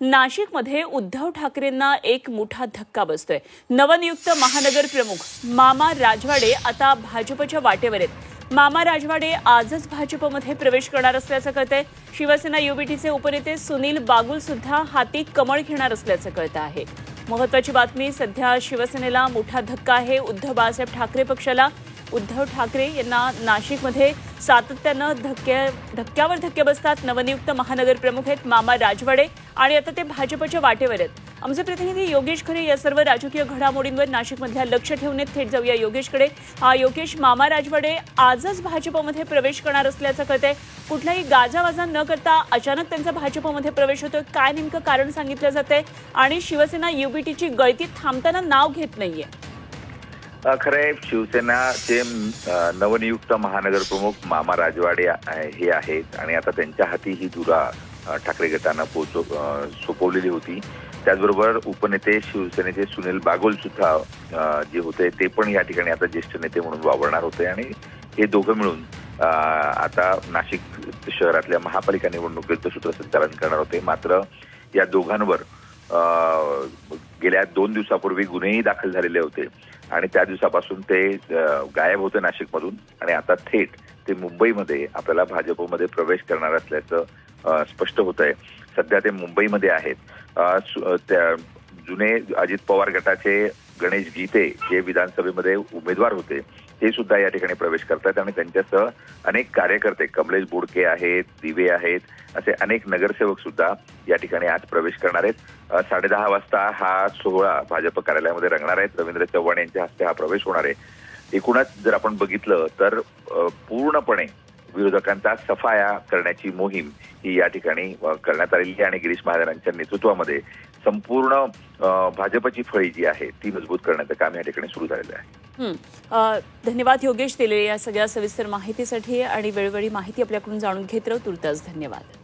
नाशिकमध्ये उद्धव ठाकरेंना एक मोठा धक्का बसतोय। नवनियुक्त महानगर प्रमुख मामा राजवाडे आता भाजपच्या वाटेवर आहेत। मामा राजवाडे आजच भाजपमध्ये प्रवेश करणार असल्याचं कळतंय। शिवसेना युबीटीचे उपनेते सुनील बागुल सुद्धा हाती कमळ घेणार असल्याचं कळतं आहे। महत्त्वाची बातमी, सध्या शिवसेनेला मोठा धक्का आहे। उद्धव बाळासाहेब ठाकरे पक्षाला उद्धव ठाकरे यांना नाशिकमध्ये सातत्यानं धक्क्यावर धक्के बसतात। नवनियुक्त महानगर प्रमुख आहेत मामा राजवाडे आणि आता ते भाजपच्या वाटेवर आहेत। आमचे प्रतिनिधी योगेश खरे या सर्व राजकीय घडामोडींवर नाशिकमधल्या लक्ष ठेवून थेट जाऊया योगेशकडे। योगेश, मामा राजवाडे आजच भाजपमध्ये प्रवेश करणार असल्याचं कळतंय। कुठलाही गाजावाजा न करता अचानक त्यांचा भाजपमध्ये प्रवेश होतोय, काय नेमकं कारण सांगितलं जातंय आणि शिवसेना युबीटीची गळती थांबताना नाव घेत नाहीये? खरंय, शिवसेनाचे नवनियुक्त महानगर प्रमुख मामा राजवाडे हे आहेत आणि आता त्यांच्या हाती ही धुरा ठाकरे गटानं सोपवलेली होती। त्याचबरोबर उपनेते शिवसेनेचे सुनील बागुल सुद्धा जे होते ते पण या ठिकाणी आता ज्येष्ठ नेते म्हणून वावरणार होते आणि हे दोघं मिळून आता नाशिक शहरातल्या महापालिका निवडणुकीचं सूत्रसंचालन करणार होते। मात्र या दोघांवर गेल्या 2 दिवसापूर्वी गुन्हेही दाखल झालेले होते आणि त्या दिवसापासून ते गायब होते नाशिकमधून आणि आता थेट ते मुंबईमध्ये आपल्याला भाजपमध्ये प्रवेश करणार असल्याचं स्पष्ट होत आहे। सध्या ते मुंबईमध्ये आहेत। त्या जुने अजित पवार गटाचे गणेश गीते जे विधानसभेमध्ये उमेदवार होते ते सुद्धा या ठिकाणी प्रवेश करतात आणि त्यांच्यासह अनेक कार्यकर्ते, कमलेश बोडके आहेत, दिवे आहेत, असे अनेक नगरसेवक सुद्धा या ठिकाणी आज प्रवेश करणार आहेत। 10:30 वाजता हा सोहळा भाजप कार्यालयामध्ये रंगणार आहे। रवींद्र चव्हाण यांच्या हस्ते हा प्रवेश होणार आहे। एकूणच जर आपण बघितलं तर पूर्णपणे विरोधकांचा सफाया करण्याची मोहीम ही या ठिकाणी करण्यात आलेली आहे आणि गिरीश महाजनांच्या नेतृत्वामध्ये संपूर्ण भाजपची फळी जी आहे ती मजबूत करण्याचं काम या ठिकाणी सुरू झालेलं आहे। धन्यवाद योगेश, दिलेल्या या सगळ्या सविस्तर माहितीसाठी आणि वेळोवेळी माहिती आपल्याकडून जाणून घेत राहू। तुर्तास धन्यवाद।